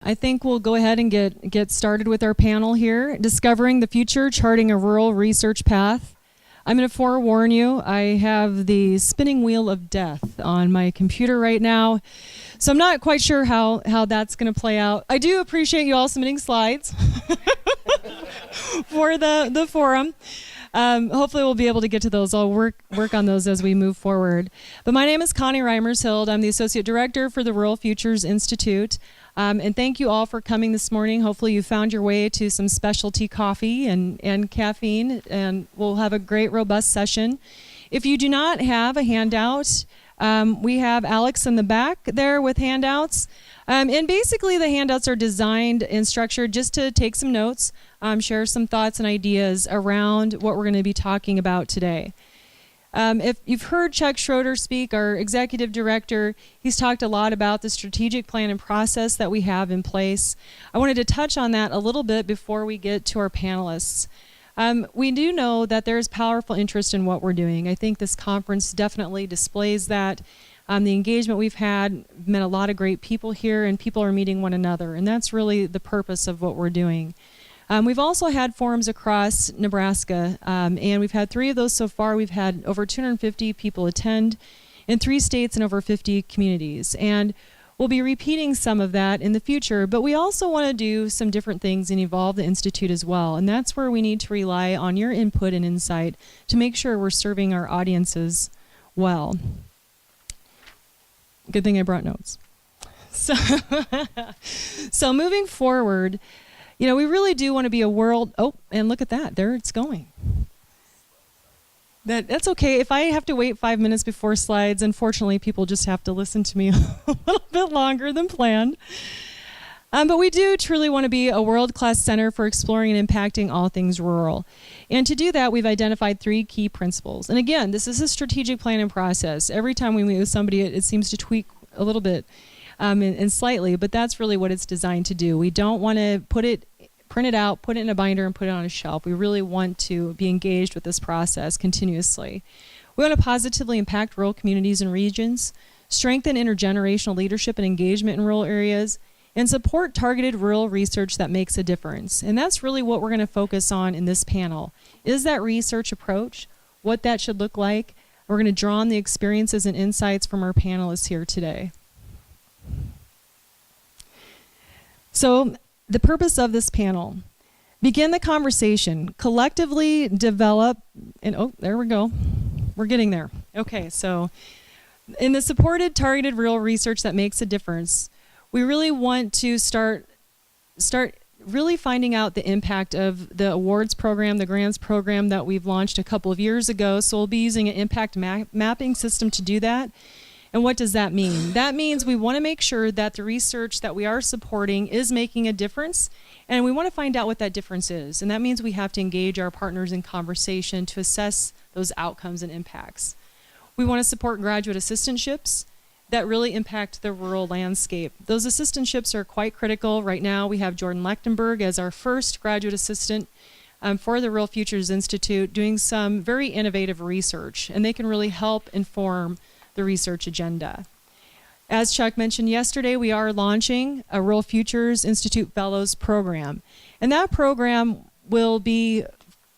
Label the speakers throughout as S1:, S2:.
S1: I think we'll go ahead and get started with our panel here, Discovering the Future, Charting a Rural Research Path. I'm going to forewarn you, I have the spinning wheel of death on my computer right now, so I'm not quite sure how that's going to play out. I do appreciate you all submitting slides for the forum. Hopefully we'll be able to get to those. I'll work on those as we move forward. But my name is Connie Reimers-Hild. I'm the Associate Director for the Rural Futures Institute. And thank you all for coming this morning. Hopefully you found your way to some specialty coffee and caffeine, and we'll have a great, robust session. If you do not have a handout, we have Alex in the back there with handouts. And basically the handouts are designed and structured just to take some notes, share some thoughts and ideas around what we're going to be talking about today. If you've heard Chuck Schroeder speak, our executive director, he's talked a lot about the strategic plan and process that we have in place. I wanted to touch on that a little bit before we get to our panelists. We do know that there's powerful interest in what we're doing. I think this conference definitely displays that. The engagement we've had, met a lot of great people here, and people are meeting one another, and that's really the purpose of what we're doing. We've also had forums across Nebraska, and we've had 3 of those so far. We've had over 250 people attend in 3 states and over 50 communities, and we'll be repeating some of that in the future, but we also want to do some different things and evolve the Institute as well, and that's where we need to rely on your input and insight to make sure we're serving our audiences well. Good thing I brought notes. So moving forward, you know, we really do want to be a world, oh, and look at that, there it's going. That's okay. If I have to wait 5 minutes before slides, unfortunately, people just have to listen to me a little bit longer than planned. But we do truly want to be a world-class center for exploring and impacting all things rural. And to do that, we've identified 3 key principles. And again, this is a strategic planning process. Every time we meet with somebody, it seems to tweak a little bit and slightly, but that's really what it's designed to do. We don't want to print it out, put it in a binder, and put it on a shelf. We really want to be engaged with this process continuously. We want to positively impact rural communities and regions, strengthen intergenerational leadership and engagement in rural areas, and support targeted rural research that makes a difference. And that's really what we're going to focus on in this panel, is that research approach, what that should look like. We're going to draw on the experiences and insights from our panelists here today. So the purpose of this panel, begin the conversation, collectively develop, and oh, there we go. We're getting there. Okay, so in the supported targeted rural research that makes a difference, we really want to start really finding out the impact of the awards program, the grants program that we've launched a couple of years ago. So we'll be using an impact mapping system to do that. And what does that mean? That means we want to make sure that the research that we are supporting is making a difference, and we want to find out what that difference is. And that means we have to engage our partners in conversation to assess those outcomes and impacts. We want to support graduate assistantships that really impact the rural landscape. Those assistantships are quite critical. Right now we have Jordan Lechtenberg as our first graduate assistant for the Rural Futures Institute, doing some very innovative research, and they can really help inform the research agenda. As Chuck mentioned yesterday, we are launching a Rural Futures Institute Fellows program, and that program will be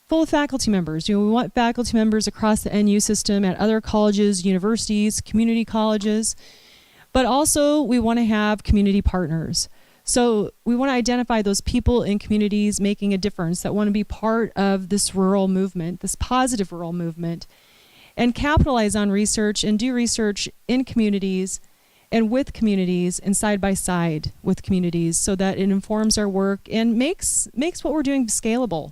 S1: full of faculty members. You know, we want faculty members across the NU system at other colleges, universities, community colleges, but also we want to have community partners. So we want to identify those people in communities making a difference that want to be part of this rural movement, this positive rural movement, and capitalize on research and do research in communities and with communities and side by side with communities so that it informs our work and makes what we're doing scalable.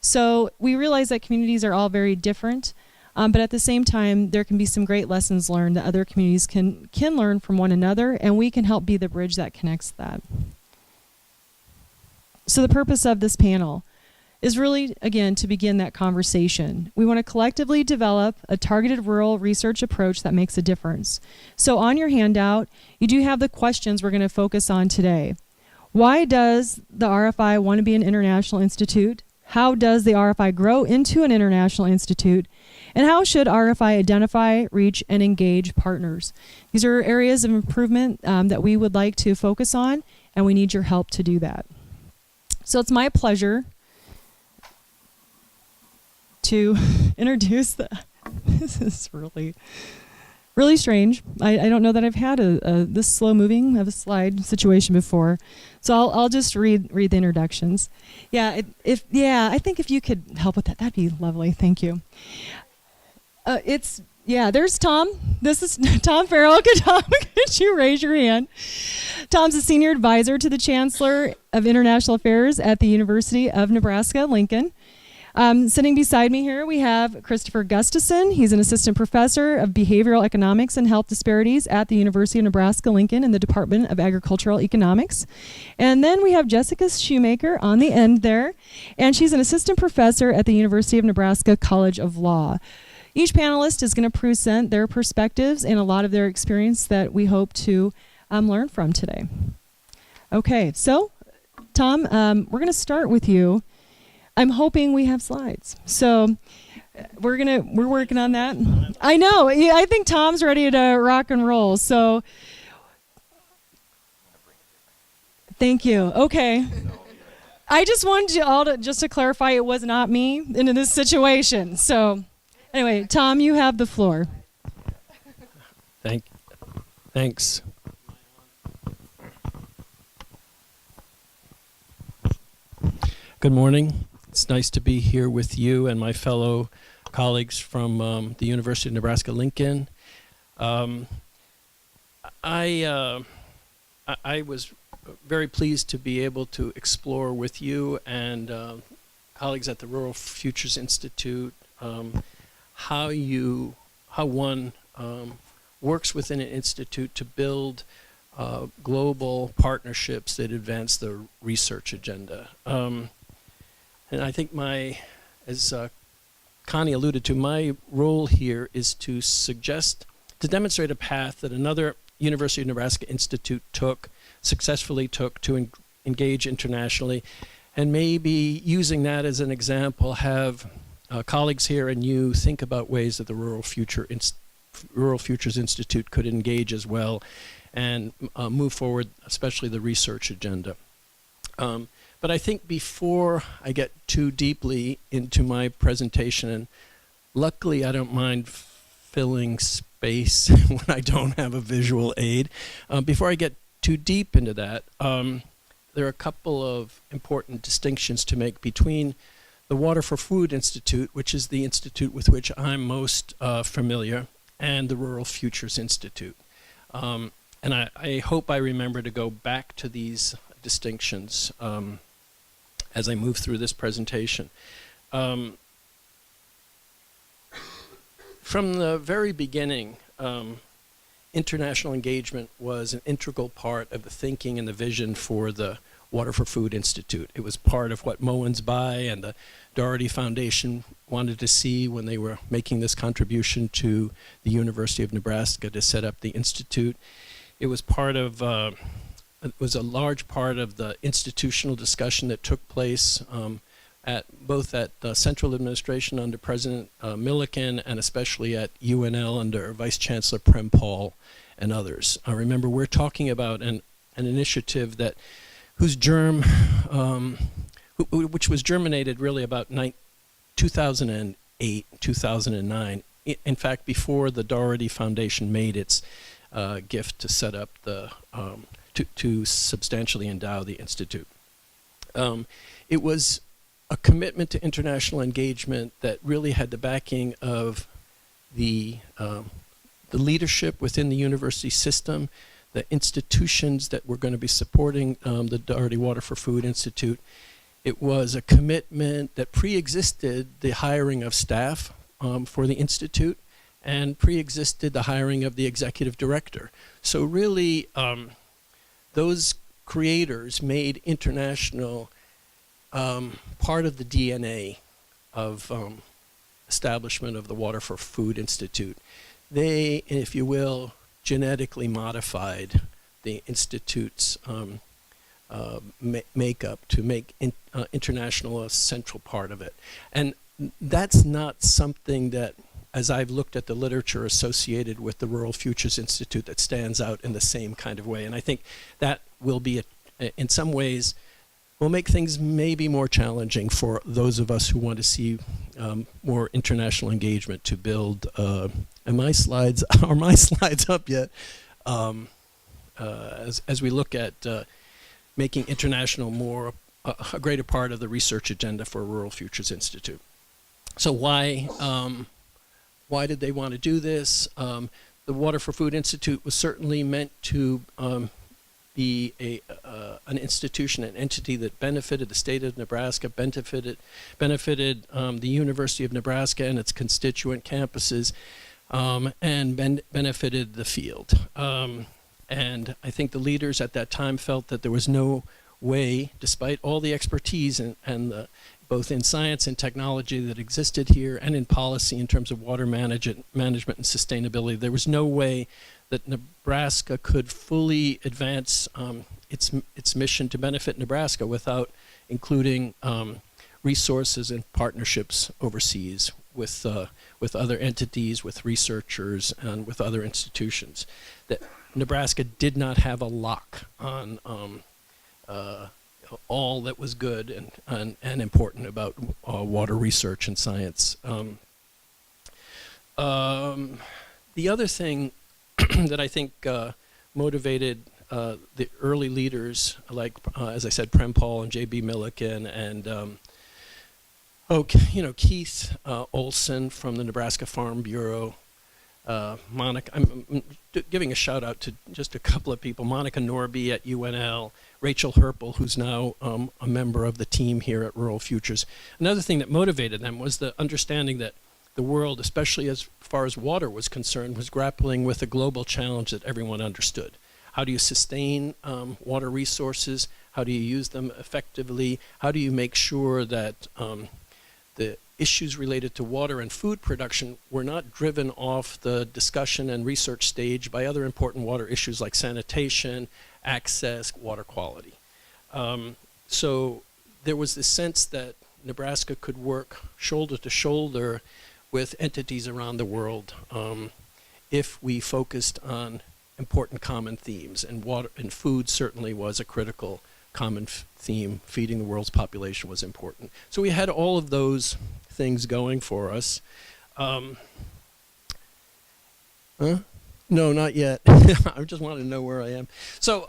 S1: So we realize that communities are all very different, but at the same time, there can be some great lessons learned that other communities can learn from one another, and we can help be the bridge that connects that. So the purpose of this panel is really, again, to begin that conversation. We want to collectively develop a targeted rural research approach that makes a difference. So on your handout, you do have the questions we're going to focus on today. Why does the RFI want to be an international institute? How does the RFI grow into an international institute? And how should RFI identify, reach, and engage partners? These are areas of improvement that we would like to focus on, and we need your help to do that. So it's my pleasure to introduce this is really strange. I don't know that I've had this slow moving of a slide situation before. So I'll just read the introductions. I think if you could help with that, that'd be lovely. Thank you. There's Tom. This is Tom Farrell. Could you raise your hand? Tom's a senior advisor to the Chancellor of International Affairs at the University of Nebraska, Lincoln. Sitting beside me here, we have Christopher Gustafson. He's an assistant professor of behavioral economics and health disparities at the University of Nebraska, Lincoln in the Department of Agricultural Economics. And then we have Jessica Shoemaker on the end there, and she's an assistant professor at the University of Nebraska College of Law. Each panelist is going to present their perspectives and a lot of their experience that we hope to learn from today. Okay, so Tom, we're going to start with you. I'm hoping we have slides. So we're working on that. I know. Yeah, I think Tom's ready to rock and roll. So thank you. Okay. I just wanted you all to clarify it was not me in this situation. So anyway, Tom, you have the floor.
S2: Thanks. Good morning. It's nice to be here with you and my fellow colleagues from the University of Nebraska-Lincoln. I was very pleased to be able to explore with you and colleagues at the Rural Futures Institute how one works within an institute to build global partnerships that advance the research agenda. And I think as Connie alluded to, my role here is to demonstrate a path that another University of Nebraska institute successfully took to engage internationally, and maybe using that as an example, have colleagues here and you think about ways that the Rural Futures Institute could engage as well and move forward, especially the research agenda. But I think before I get too deeply into my presentation, and luckily I don't mind filling space when I don't have a visual aid, before I get too deep into that, there are a couple of important distinctions to make between the Water for Food Institute, which is the institute with which I'm most familiar, and the Rural Futures Institute. And I hope I remember to go back to these distinctions as I move through this presentation. From the very beginning, international engagement was an integral part of the thinking and the vision for the Water for Food Institute. It was part of what Moens Bai and the Doherty Foundation wanted to see when they were making this contribution to the University of Nebraska to set up the institute. It was it was a large part of the institutional discussion that took place both at the central administration under President Milliken and especially at UNL under Vice Chancellor Prem Paul and others. Remember, we're talking about an initiative which was germinated really about 2008, 2009. In fact, before the Doherty Foundation made its gift to set up to substantially endow the institute. It was a commitment to international engagement that really had the backing of the leadership within the university system, the institutions that were going to be supporting the Doherty Water for Food Institute. It was a commitment that pre-existed the hiring of staff for the institute and pre-existed the hiring of the executive director. So really, those creators made international part of the DNA of establishment of the Water for Food Institute. They, if you will, genetically modified the institute's makeup to make international a central part of it. And that's not something that as I've looked at the literature associated with the Rural Futures Institute, that stands out in the same kind of way. And I think that will be, in some ways, will make things maybe more challenging for those of us who want to see more international engagement to build. Are my slides up yet? As we look at making international more a greater part of the research agenda for Rural Futures Institute. So why did they want to do this? The Water for Food Institute was certainly meant to be an institution, an entity that benefited the state of Nebraska, benefited the University of Nebraska and its constituent campuses, and benefited the field. And I think the leaders at that time felt that there was no way, despite all the expertise and both in science and technology that existed here and in policy in terms of water management and sustainability, there was no way that Nebraska could fully advance its mission to benefit Nebraska without including resources and partnerships overseas with other entities, with researchers, and with other institutions. That Nebraska did not have a lock on all that was good and important about water research and science. The other thing that I think motivated the early leaders, like as I said, Prem Paul and J.B. Milliken, and Keith Olson from the Nebraska Farm Bureau, Monica. I'm giving a shout out to just a couple of people: Monica Norby at UNL, Rachel Herpel, who's now a member of the team here at Rural Futures. Another thing that motivated them was the understanding that the world, especially as far as water was concerned, was grappling with a global challenge that everyone understood. How do you sustain water resources? How do you use them effectively? How do you make sure that the issues related to water and food production were not driven off the discussion and research stage by other important water issues like sanitation, access, water quality? So there was this sense that Nebraska could work shoulder to shoulder with entities around the world if we focused on important common themes, and water and food certainly was a critical common theme. Feeding the world's population was important. So we had all of those things going for us. No, not yet. I just wanted to know where I am. So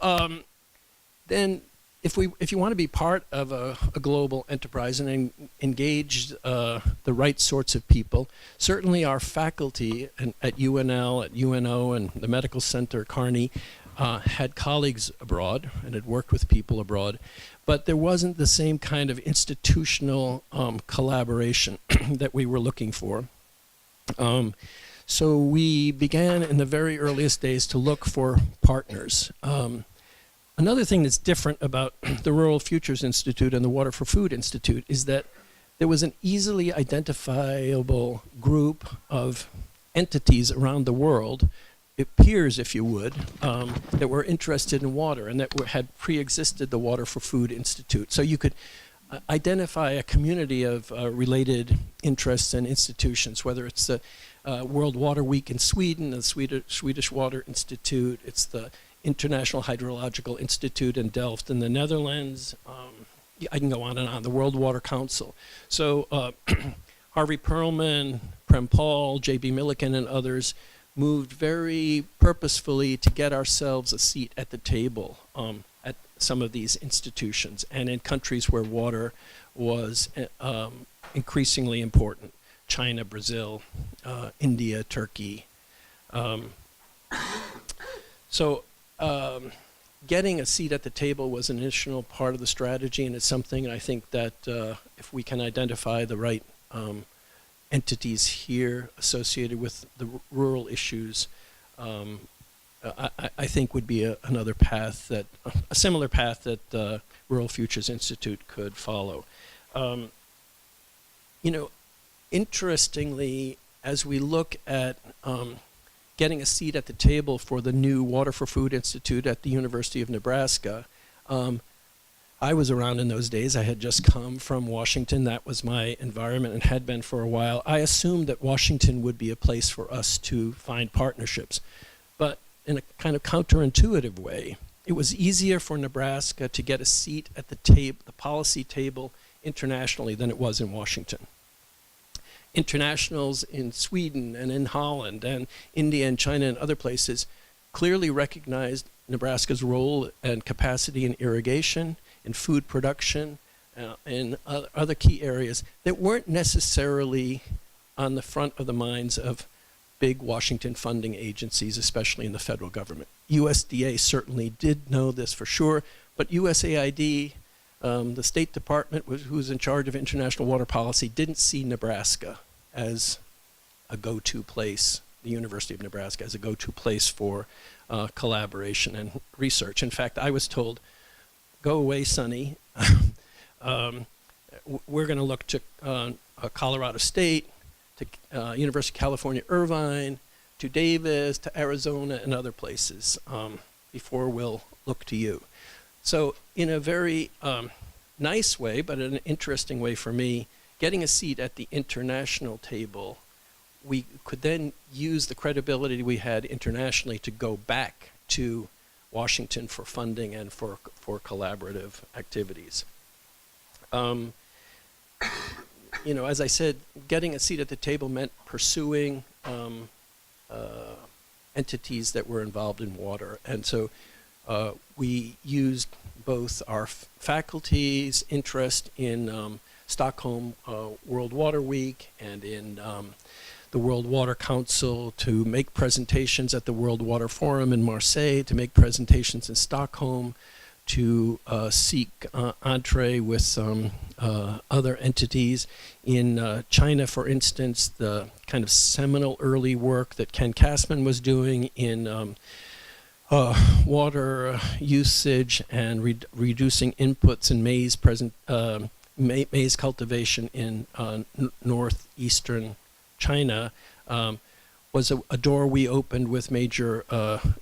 S2: then if you want to be part of a global enterprise and engage the right sorts of people, certainly our faculty at UNL, at UNO, and the medical center, Connie, had colleagues abroad and had worked with people abroad, but there wasn't the same kind of institutional collaboration that we were looking for. So we began in the very earliest days to look for partners. Another thing that's different about the Rural Futures Institute and the Water for Food Institute is that there was an easily identifiable group of entities around the world, peers, if you would, that were interested in water and that had pre-existed the Water for Food Institute. So you could identify a community of related interests and institutions, whether it's the World Water Week in Sweden, the Swedish Water Institute, it's the International Hydrological Institute in Delft in the Netherlands. I can go on and on, the World Water Council. So Harvey Perlman, Prem Paul, J.B. Milliken, and others moved very purposefully to get ourselves a seat at the table at some of these institutions and in countries where water was increasingly important: China, Brazil, India, Turkey. Getting a seat at the table was an initial part of the strategy, and it's something I think that if we can identify the right entities here associated with the rural issues, I think would be another path, that a similar path that the Rural Futures Institute could follow. Interestingly, as we look at getting a seat at the table for the new Water for Food Institute at the University of Nebraska, I was around in those days. I had just come from Washington. That was my environment and had been for a while. I assumed that Washington would be a place for us to find partnerships. But in a kind of counterintuitive way, it was easier for Nebraska to get a seat at the policy table internationally than it was in Washington. Internationals in Sweden and in Holland and India and China and other places clearly recognized Nebraska's role and capacity in irrigation, in food production, in other key areas that weren't necessarily on the front of the minds of big Washington funding agencies, especially in the federal government. USDA certainly did know this for sure, but USAID, the State Department, who's in charge of international water policy, didn't see Nebraska as a go-to place, the University of Nebraska as a go-to place for collaboration and research. In fact, I was told, go away, Sonny. We're going to look to Colorado State, to University of California, Irvine, to Davis, to Arizona, and other places before we'll look to you. So in a very nice way, but in an interesting way for me, getting a seat at the international table, we could then use the credibility we had internationally to go back to Washington for funding and for collaborative activities. You know, as I said, getting a seat at the table meant pursuing entities that were involved in water. And so we used both our faculty's interest in Stockholm World Water Week and in the World Water Council to make presentations at the World Water Forum in Marseille, to make presentations in Stockholm, to seek entree with other entities. In China, for instance, the kind of seminal early work that Ken Kassman was doing in water usage and reducing inputs in maize cultivation in northeastern China was a door we opened with major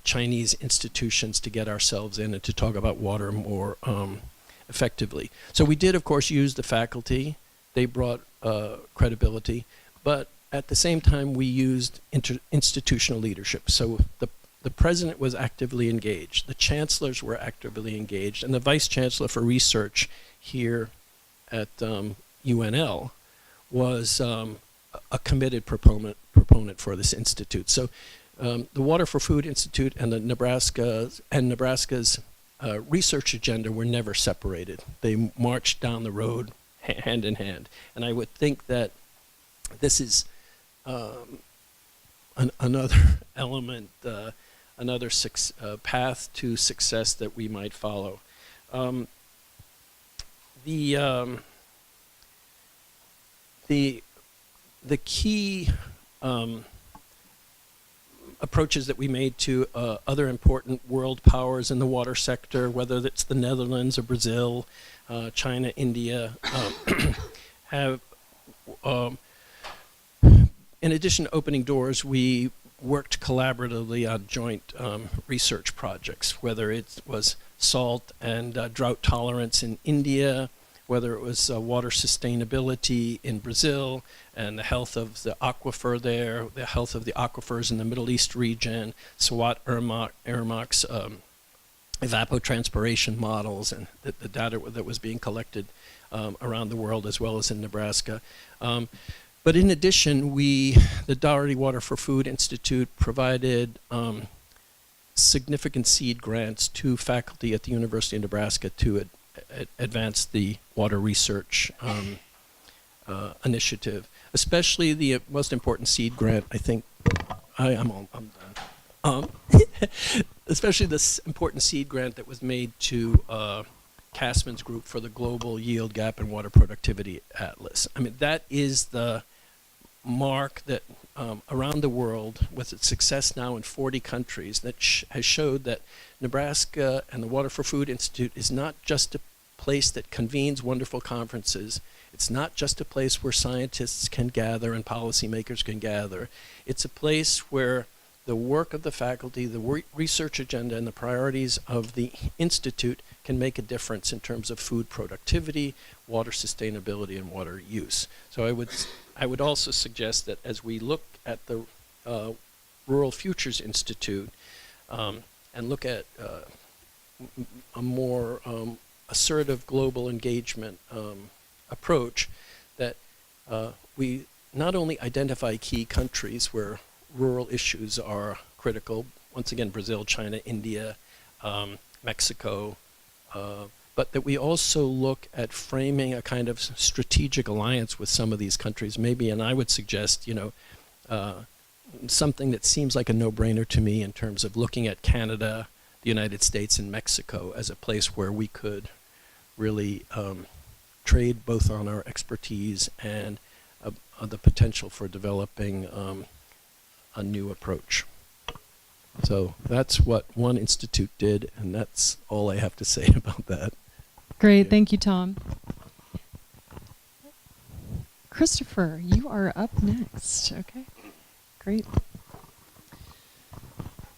S2: Chinese institutions to get ourselves in and to talk about water more effectively. So we did, of course, use the faculty. They brought credibility. But at the same time, we used institutional leadership. So the president was actively engaged. The chancellors were actively engaged. And the vice chancellor for research here at UNL was a committed proponent for this institute. So the Water for Food Institute and Nebraska's research agenda were never separated. They marched down the road hand in hand. And I would think that this is another element, another path to success that we might follow. The key approaches that we made to other important world powers in the water sector, whether it's the Netherlands or Brazil, China, India, have, in addition to opening doors, we worked collaboratively on joint research projects, whether it was salt and drought tolerance in India, whether it was water sustainability in Brazil and the health of the aquifer there, the health of the aquifers in the Middle East region, Swat Irmak's evapotranspiration models and the data that was being collected around the world as well as in Nebraska. But in addition, the Doherty Water for Food Institute provided significant seed grants to faculty at the University of Nebraska to advance the water research initiative, especially the most important seed grant. I think I'm done. Especially this important seed grant that was made to Kassman's group for the Global Yield Gap and Water Productivity Atlas. I mean, that is the mark that around the world, with its success now in 40 countries, that has showed that Nebraska and the Water for Food Institute is not just a place that convenes wonderful conferences. It's not just a place where scientists can gather and policymakers can gather. It's a place where the work of the faculty, the research agenda, and the priorities of the institute can make a difference in terms of food productivity, water sustainability, and water use. So I would also suggest that as we look at the Rural Futures Institute and look at a more assertive global engagement approach, that we not only identify key countries where rural issues are critical, once again, Brazil, China, India, Mexico, but that we also look at framing a kind of strategic alliance with some of these countries, maybe, and I would suggest, something that seems like a no-brainer to me in terms of looking at Canada, the United States, and Mexico as a place where we could really trade both on our expertise and the potential for developing a new approach. So that's what one institute did, and that's all I have to say about that.
S1: Great, thank you, Tom. Christopher, you are up next. Okay, great.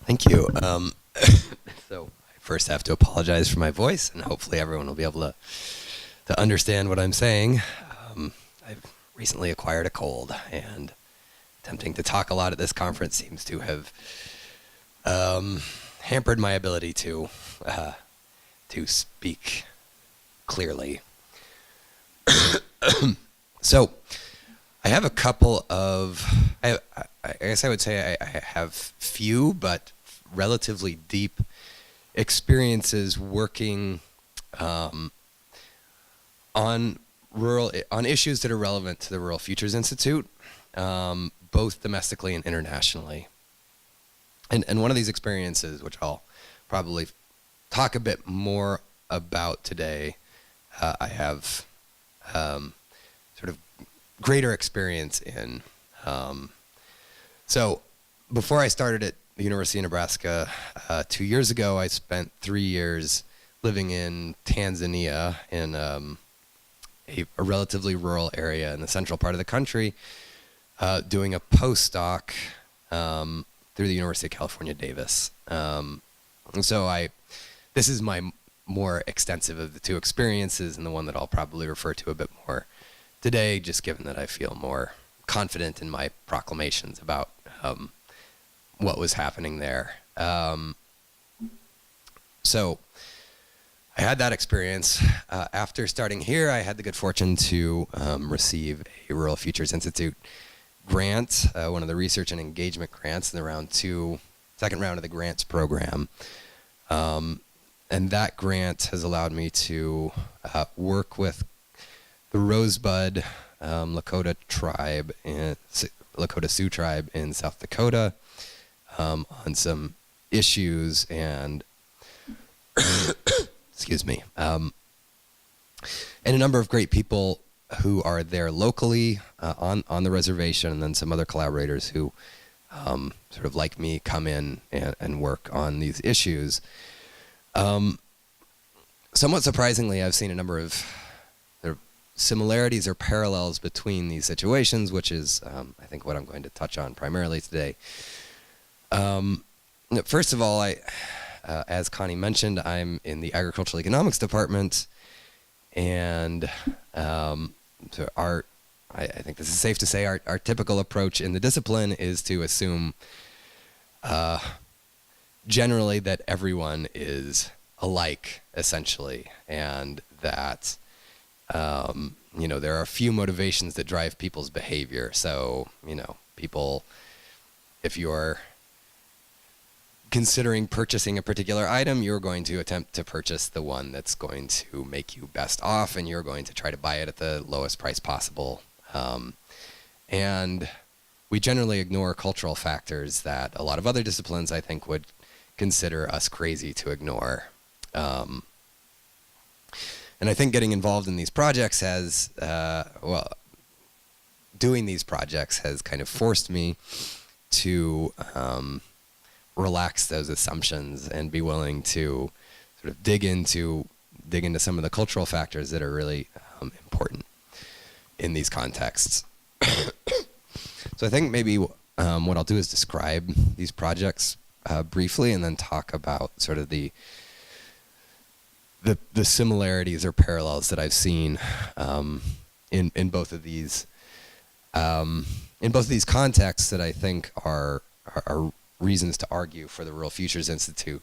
S3: Thank you. So I first have to apologize for my voice, and hopefully everyone will be able to understand what I'm saying. I've recently acquired a cold, and attempting to talk a lot at this conference seems to have hampered my ability to speak clearly. So I have a couple of, I guess I would say I have few but relatively deep experiences working on issues that are relevant to the Rural Futures Institute, both domestically and internationally. And one of these experiences, which I'll probably talk a bit more about today, I have sort of greater experience in. So before I started at the University of Nebraska 2 years ago, I spent 3 years living in Tanzania in a relatively rural area in the central part of the country, doing a postdoc through the University of California, Davis. And so this is my more extensive of the two experiences, and the one that I'll probably refer to a bit more today, just given that I feel more confident in my proclamations about what was happening there. So I had that experience. After starting here, I had the good fortune to receive a Rural Futures Institute grant, one of the research and engagement grants in the second round of the grants program. And that grant has allowed me to work with the Rosebud Lakota tribe, Lakota Sioux tribe in South Dakota, on some issues and excuse me, and a number of great people who are there locally on the reservation, and then some other collaborators who sort of like me come in and work on these issues. Somewhat surprisingly, I've seen a number of similarities or parallels between these situations, which is, I think, what I'm going to touch on primarily today. First of all, as Connie mentioned, I'm in the Agricultural Economics Department, and so I think this is safe to say our typical approach in the discipline is to assume generally that everyone is alike, essentially, and that there are a few motivations that drive people's behavior. So, people, if you're considering purchasing a particular item, you're going to attempt to purchase the one that's going to make you best off, and you're going to try to buy it at the lowest price possible. And we generally ignore cultural factors that a lot of other disciplines, I think, would consider us crazy to ignore. And I think getting involved in these projects doing these projects has kind of forced me to relax those assumptions and be willing to sort of dig into some of the cultural factors that are really important in these contexts. So I think maybe what I'll do is describe these projects briefly, and then talk about sort of the similarities or parallels that I've seen in both of these contexts that I think are reasons to argue for the Rural Futures Institute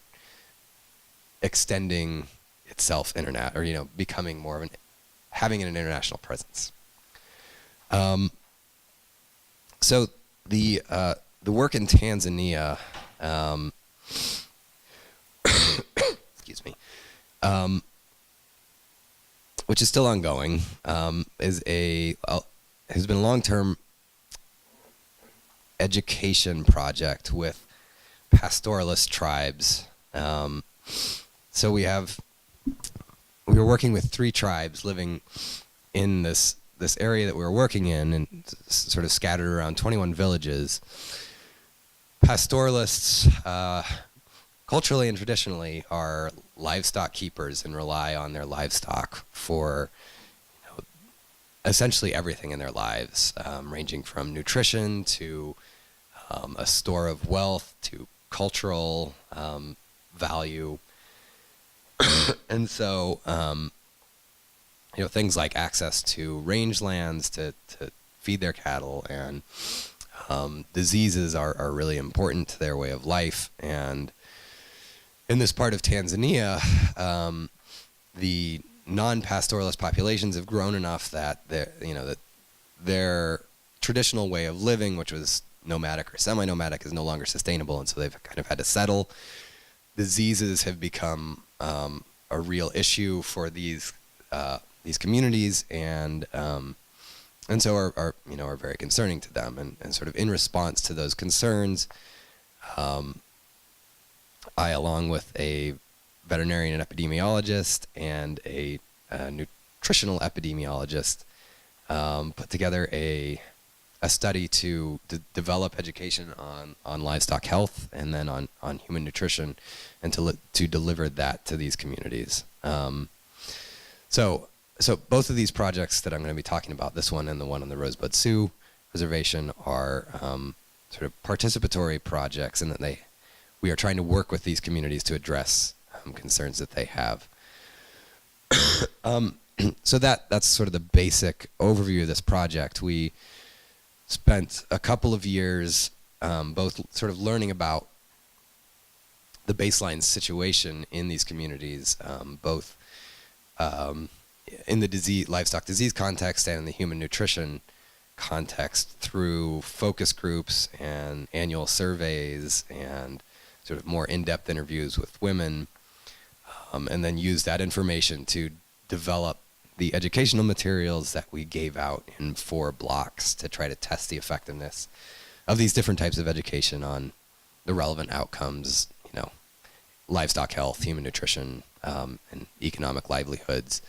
S3: extending itself becoming more of having an international presence. So the work in Tanzania, excuse me, which is still ongoing, has been a long-term education project with pastoralist tribes. So we were working with 3 tribes living in this area that we were working in, and sort of scattered around 21 villages. Pastoralists, culturally and traditionally, are livestock keepers and rely on their livestock for essentially everything in their lives, ranging from nutrition to a store of wealth to cultural value. And so, things like access to rangelands to feed their cattle, and diseases are really important to their way of life. And in this part of Tanzania, the non-pastoralist populations have grown enough that their traditional way of living, which was nomadic or semi-nomadic, is no longer sustainable, and so they've kind of had to settle. Diseases have become a real issue for these communities, and so are very concerning to them. And sort of in response to those concerns, I, along with a veterinarian and epidemiologist and a nutritional epidemiologist, put together a study to develop education on livestock health, and then on human nutrition, and to deliver that to these communities. So both of these projects that I'm going to be talking about, this one and the one on the Rosebud Sioux Reservation, are sort of participatory projects, and that we are trying to work with these communities to address concerns that they have. So that's sort of the basic overview of this project. We spent a couple of years both sort of learning about the baseline situation in these communities, both in the livestock disease context and in the human nutrition context, through focus groups and annual surveys and sort of more in-depth interviews with women, and then use that information to develop the educational materials that we gave out in 4 blocks to try to test the effectiveness of these different types of education on the relevant outcomes, livestock health, human nutrition, and economic livelihoods.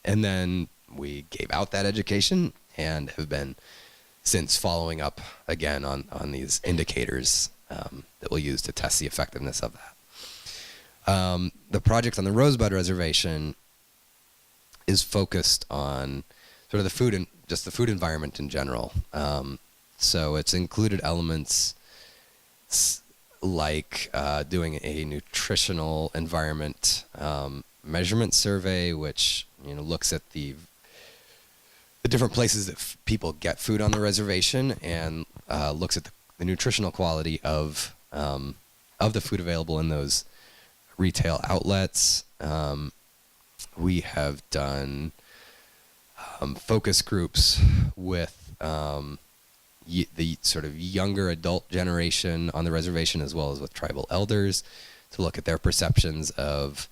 S3: And then we gave out that education and have been since following up again on these indicators that we'll use to test the effectiveness of that. The project on the Rosebud Reservation is focused on sort of the food environment in general. So it's included elements like doing a nutritional environment measurement survey, which looks at the different places that people get food on the reservation, and looks at the nutritional quality of the food available in those retail outlets. We have done focus groups with the sort of younger adult generation on the reservation, as well as with tribal elders, to look at their perceptions of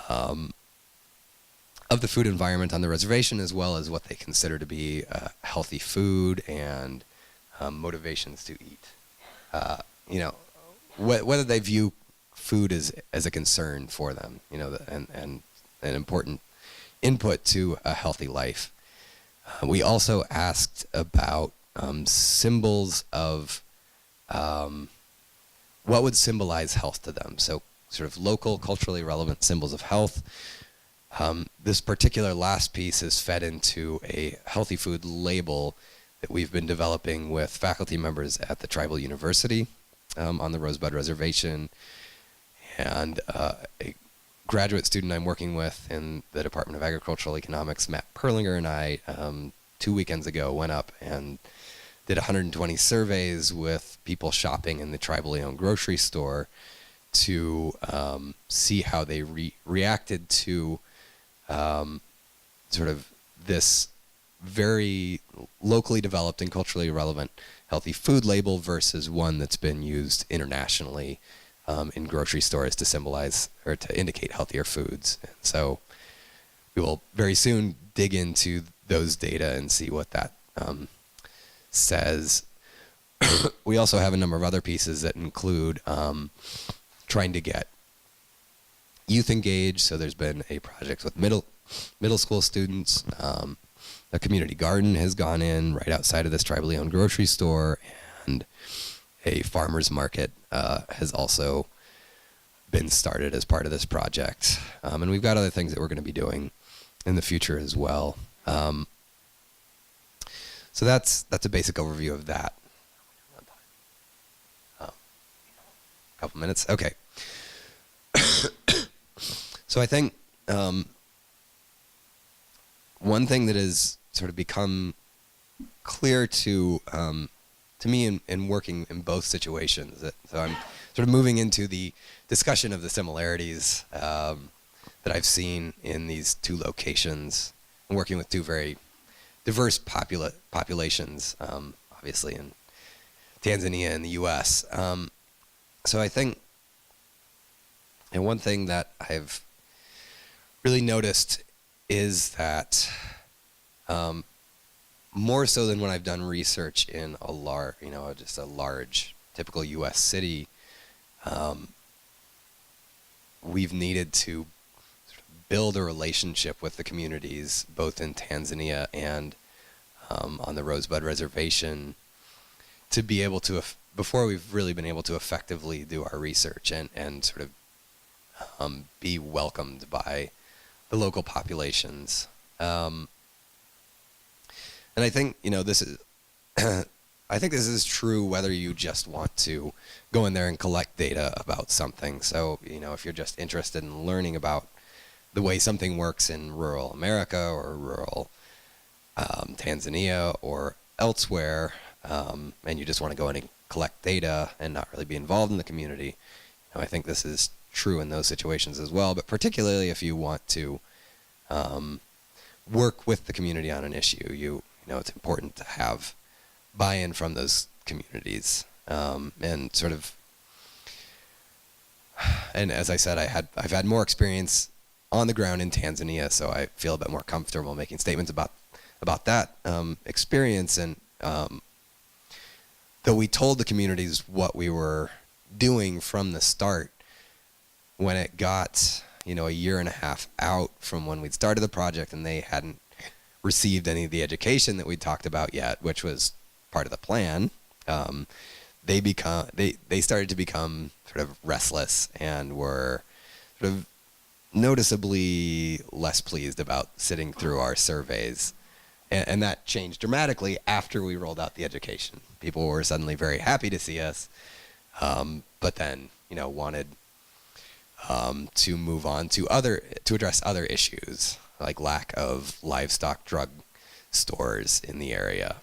S3: the food environment on the reservation, as well as what they consider to be healthy food and motivations to eat. Whether they view food as a concern for them, and an important input to a healthy life. We also asked about symbols of what would symbolize health to them. So sort of local, culturally relevant symbols of health. This particular last piece is fed into a healthy food label that we've been developing with faculty members at the tribal university on the Rosebud Reservation, and a graduate student I'm working with in the Department of Agricultural Economics, Matt Perlinger, and I 2 weekends ago went up and did 120 surveys with people shopping in the tribally owned grocery store to see how they reacted to sort of this very locally developed and culturally relevant healthy food label versus one that's been used internationally in grocery stores to symbolize or to indicate healthier foods. And so we will very soon dig into those data and see what that says. We also have a number of other pieces that include trying to get youth engaged. So there's been a project with middle school students. A community garden has gone in right outside of this tribally owned grocery store, and a farmer's market has also been started as part of this project. And we've got other things that we're going to be doing in the future as well. So that's a basic overview of that. A couple minutes. Okay. So I think one thing that has sort of become clear to me in working in both situations, so I'm sort of moving into the discussion of the similarities that I've seen in these two locations, and working with two very diverse populations, obviously in Tanzania and the U.S. So I think, and one thing that I've really noticed is that more so than when I've done research in a large typical U.S. city, we've needed to build a relationship with the communities, both in Tanzania and on the Rosebud Reservation, to be able to, before we've really been able to effectively do our research and sort of be welcomed by the local populations. And I think, this is, I think this is true whether you just want to go in there and collect data about something. So, if you're just interested in learning about the way something works in rural America or rural Tanzania or elsewhere, and you just want to go in and collect data and not really be involved in the community, I think this is true in those situations as well, but particularly if you want to work with the community on an issue, it's important to have buy-in from those communities, and sort of, and as I said, I've had more experience on the ground in Tanzania, so I feel a bit more comfortable making statements about that experience. And though we told the communities what we were doing from the start, when it got a year and a half out from when we'd started the project and they hadn't received any of the education that we talked about yet, which was part of the plan, they started to become sort of restless and were sort of noticeably less pleased about sitting through our surveys. And that changed dramatically after we rolled out the education. People were suddenly very happy to see us, but then wanted to move on to address other issues, like lack of livestock drug stores in the area.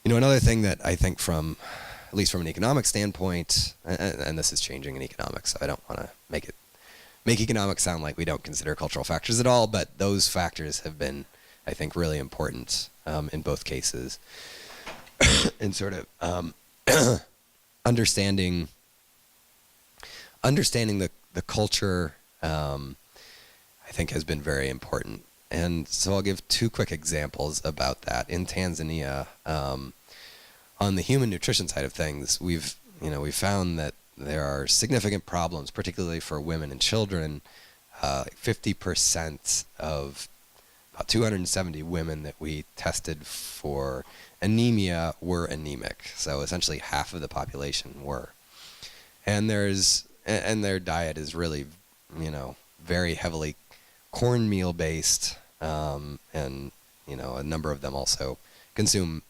S3: Another thing that I think at least from an economic standpoint, and this is changing in economics, so I don't want to make economics sound like we don't consider cultural factors at all, but those factors have been, I think, really important in both cases. in sort of understanding the culture, I think, has been very important. And so I'll give two quick examples about that. In Tanzania, on the human nutrition side of things, we've found that there are significant problems, particularly for women and children. 50% of about 270 women that we tested for anemia were anemic. So essentially half of the population were. And their diet is really, very heavily cornmeal based, and a number of them also consume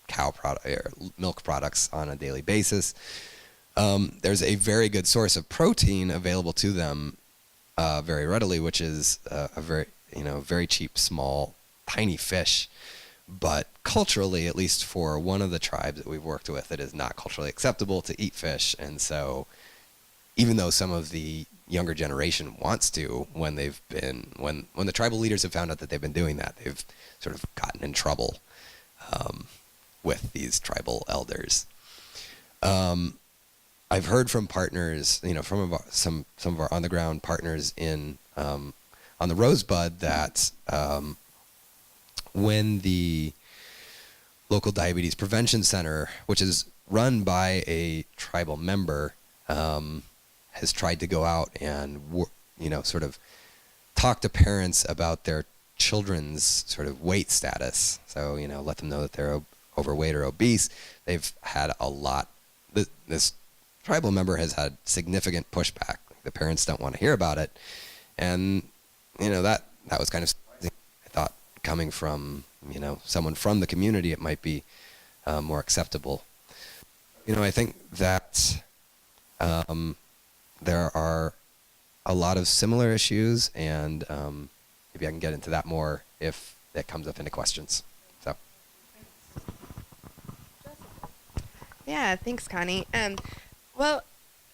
S3: cow product or milk products on a daily basis. There's a very good source of protein available to them very readily, which is a very cheap, small, tiny fish. But culturally, at least for one of the tribes that we've worked with, it is not culturally acceptable to eat fish. And so even though some of the younger generation wants to, when the tribal leaders have found out that they've been doing that, they've sort of gotten in trouble with these tribal elders. I've heard from partners, from some of our on-the-ground partners on the Rosebud that when the local diabetes prevention center, which is run by a tribal member, has tried to go out and sort of talk to parents about their children's sort of weight status. So let them know that they're overweight or obese. They've had a lot. This tribal member has had significant pushback. The parents don't want to hear about it, and that was kind of surprising. I thought coming from someone from the community, it might be more acceptable. I think that there are a lot of similar issues, and maybe I can get into that more if it comes up into questions. So.
S4: Yeah, thanks, Connie.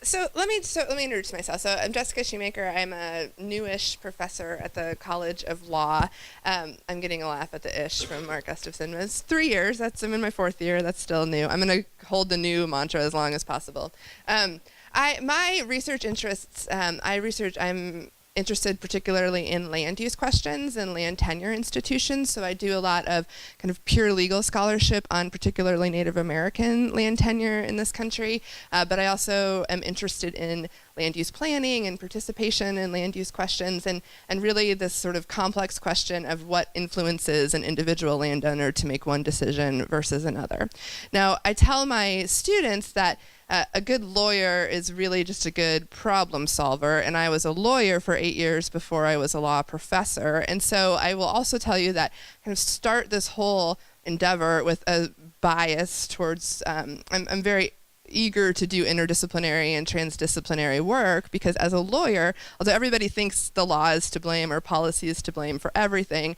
S4: So let me introduce myself. So I'm Jessica Shoemaker. I'm a newish professor at the College of Law. I'm getting a laugh at the ish from Mark Gustafson. It's 3 years. I'm in my 4th year. That's still new. I'm going to hold the new mantra as long as possible. My research interests. I'm interested particularly in land use questions and land tenure institutions. So I do a lot of kind of pure legal scholarship on particularly Native American land tenure in this country. But I also am interested in land use planning and participation in land use questions, and really this sort of complex question of what influences an individual landowner to make one decision versus another. Now, I tell my students that a good lawyer is really just a good problem solver, and I was a lawyer for 8 years before I was a law professor. And so I will also tell you that kind of start this whole endeavor with a bias towards, I'm very eager to do interdisciplinary and transdisciplinary work, because as a lawyer, although everybody thinks the law is to blame or policy is to blame for everything,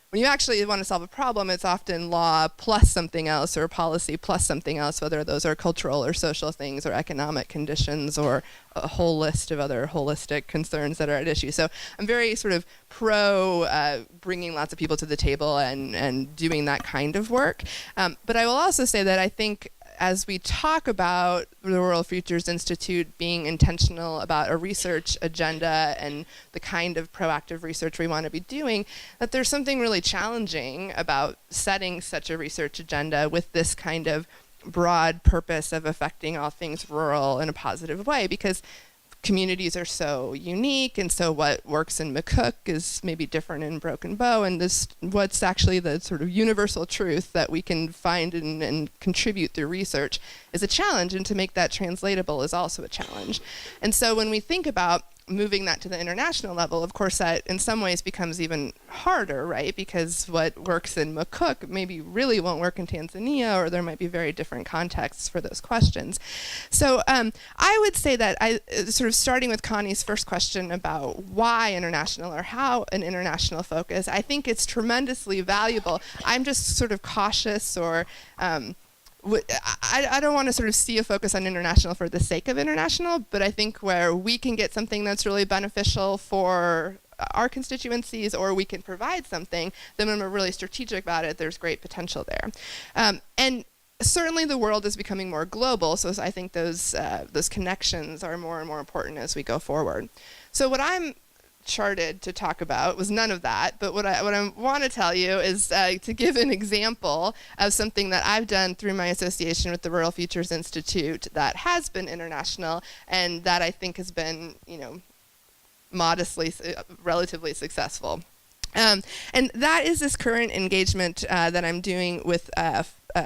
S4: when you actually want to solve a problem, it's often law plus something else or policy plus something else, whether those are cultural or social things or economic conditions or a whole list of other holistic concerns that are at issue. So I'm very sort of pro bringing lots of people to the table and doing that kind of work. But I will also say that I think as we talk about the Rural Futures Institute being intentional about a research agenda and the kind of proactive research we want to be doing, that there's something really challenging about setting such a research agenda with this kind of broad purpose of affecting all things rural in a positive way, because communities are so unique, and so what works in McCook is maybe different in Broken Bow, and what's actually the sort of universal truth that we can find and contribute through research is a challenge, and to make that translatable is also a challenge. And so when we think about moving that to the international level, of course that in some ways becomes even harder, right? Because what works in McCook maybe really won't work in Tanzania, or there might be very different contexts for those questions. So I would say that sort of starting with Connie's first question about why international or how an international focus, I think it's tremendously valuable. I'm just sort of cautious, or I don't want to sort of see a focus on international for the sake of international, but I think where we can get something that's really beneficial for our constituencies, or we can provide something, then when we're really strategic about it, there's great potential there. And certainly the world is becoming more global, so I think those connections are more and more important as we go forward. So what I'm charted to talk about was none of that, but what I want to tell you is to give an example of something that I've done through my association with the Rural Futures Institute that has been international, and that I think has been, modestly, relatively successful. And that is this current engagement that I'm doing with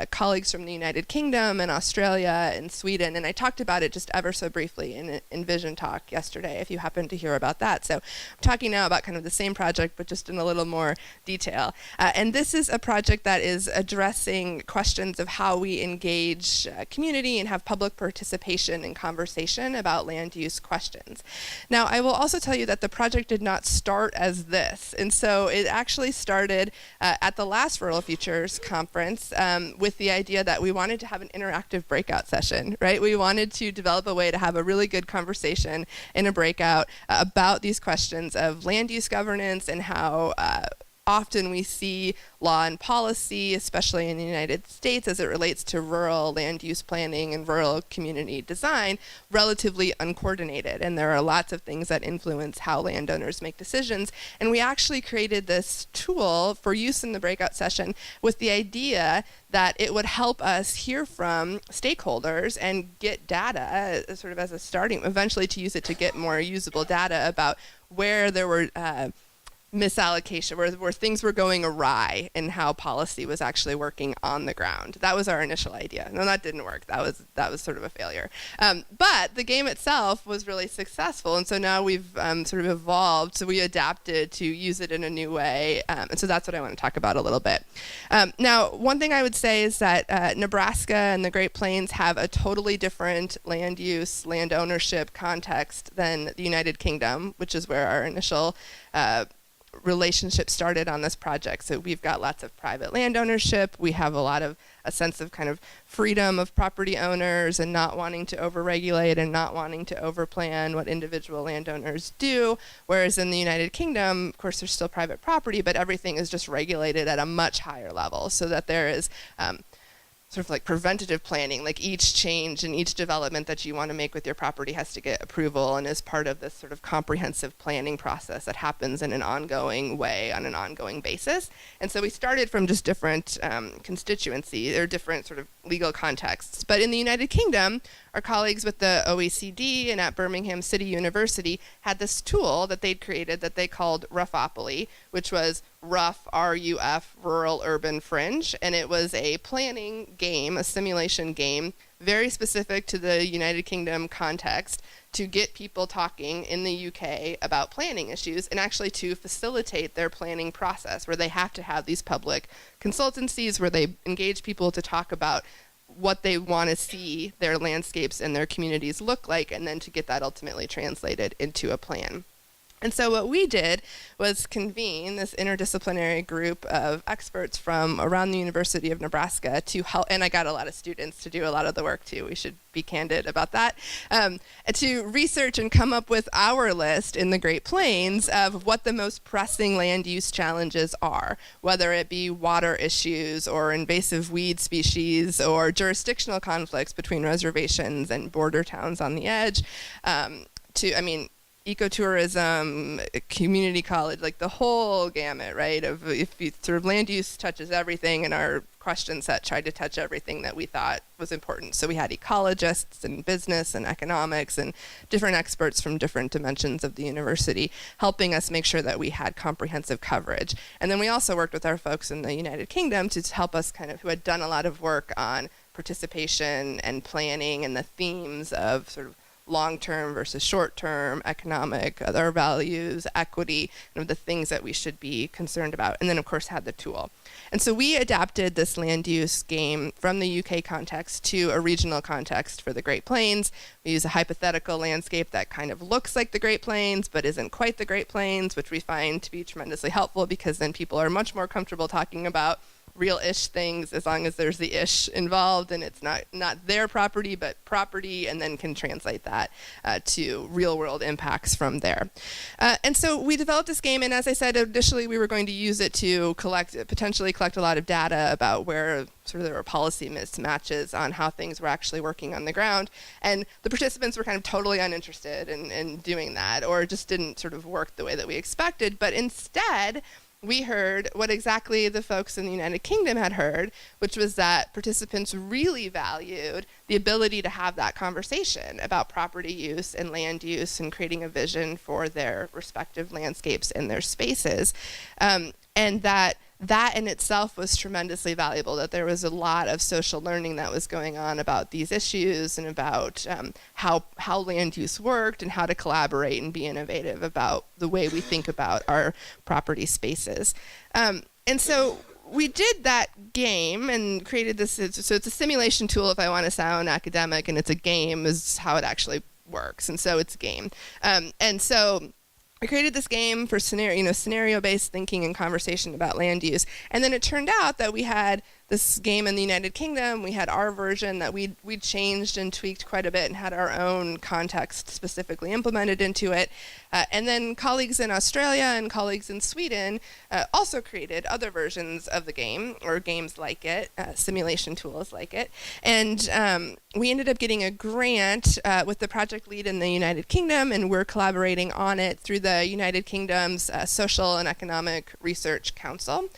S4: colleagues from the United Kingdom and Australia and Sweden, and I talked about it just ever so briefly in Vision Talk yesterday, if you happen to hear about that. So I'm talking now about kind of the same project, but just in a little more detail. And this is a project that is addressing questions of how we engage community and have public participation and conversation about land use questions. Now, I will also tell you that the project did not start as this, and so it actually started at the last Rural Futures Conference with the idea that we wanted to have an interactive breakout session, right? We wanted to develop a way to have a really good conversation in a breakout about these questions of land use governance and how often we see law and policy, especially in the United States as it relates to rural land use planning and rural community design, relatively uncoordinated. And there are lots of things that influence how landowners make decisions. And we actually created this tool for use in the breakout session with the idea that it would help us hear from stakeholders and get data sort of as a starting, eventually to use it to get more usable data about where there were misallocation, where things were going awry and how policy was actually working on the ground. That was our initial idea. No, that didn't work. That was sort of a failure. But the game itself was really successful, and so now we've sort of evolved. So we adapted to use it in a new way, and so that's what I want to talk about a little bit. Now, one thing I would say is that Nebraska and the Great Plains have a totally different land use, land ownership context than the United Kingdom, which is where our initial relationship started on this project. So we've got lots of private land ownership. We have a sense of kind of freedom of property owners and not wanting to overregulate and not wanting to overplan what individual landowners do. Whereas in the United Kingdom, of course, there's still private property, but everything is just regulated at a much higher level, so that there is sort of like preventative planning, like each change and each development that you want to make with your property has to get approval and is part of this sort of comprehensive planning process that happens in an ongoing way on an ongoing basis. And so we started from just different constituencies or different sort of legal contexts. But in the United Kingdom, our colleagues with the OECD and at Birmingham City University had this tool that they'd created that they called Roughopoly, which was rough, R-U-F, rural urban fringe. And it was a planning game, a simulation game, very specific to the United Kingdom context, to get people talking in the UK about planning issues and actually to facilitate their planning process, where they have to have these public consultancies where they engage people to talk about what they want to see their landscapes and their communities look like, and then to get that ultimately translated into a plan. And so what we did was convene this interdisciplinary group of experts from around the University of Nebraska to help, and I got a lot of students to do a lot of the work too, we should be candid about that, to research and come up with our list in the Great Plains of what the most pressing land use challenges are, whether it be water issues or invasive weed species or jurisdictional conflicts between reservations and border towns on the edge, ecotourism, community college, like the whole gamut, right? Of if you, sort of land use touches everything, and our question set tried to touch everything that we thought was important. So we had ecologists and business and economics and different experts from different dimensions of the university helping us make sure that we had comprehensive coverage. And then we also worked with our folks in the United Kingdom to help us who had done a lot of work on participation and planning and the themes of sort of long-term versus short-term, economic, other values, equity, the things that we should be concerned about, and then of course had the tool. And so we adapted this land use game from the UK context to a regional context for the Great Plains. We use a hypothetical landscape that kind of looks like the Great Plains but isn't quite the Great Plains, which we find to be tremendously helpful because then people are much more comfortable talking about real-ish things as long as there's the ish involved and it's not their property but property, and then can translate that to real-world impacts from there. And so we developed this game, and as I said, initially we were going to use it to potentially collect a lot of data about where sort of there were policy mismatches on how things were actually working on the ground. And the participants were kind of totally uninterested in doing that, or just didn't sort of work the way that we expected. But instead, we heard what exactly the folks in the United Kingdom had heard, which was that participants really valued the ability to have that conversation about property use and land use and creating a vision for their respective landscapes and their spaces. And that that in itself was tremendously valuable, that there was a lot of social learning that was going on about these issues and about how land use worked and how to collaborate and be innovative about the way we think about our property spaces. And so we did that game and created this. So it's a simulation tool, if I want to sound academic, and it's a game is how it actually works. And so it's a game. And so I created this game for scenario-based thinking and conversation about land use. And then it turned out that we had this game in the United Kingdom. We had our version that we changed and tweaked quite a bit and had our own context specifically implemented into it. And then colleagues in Australia and colleagues in Sweden also created other versions of the game, or games like it, simulation tools like it. And we ended up getting a grant with the project lead in the United Kingdom, and we're collaborating on it through the United Kingdom's Social and Economic Research Council.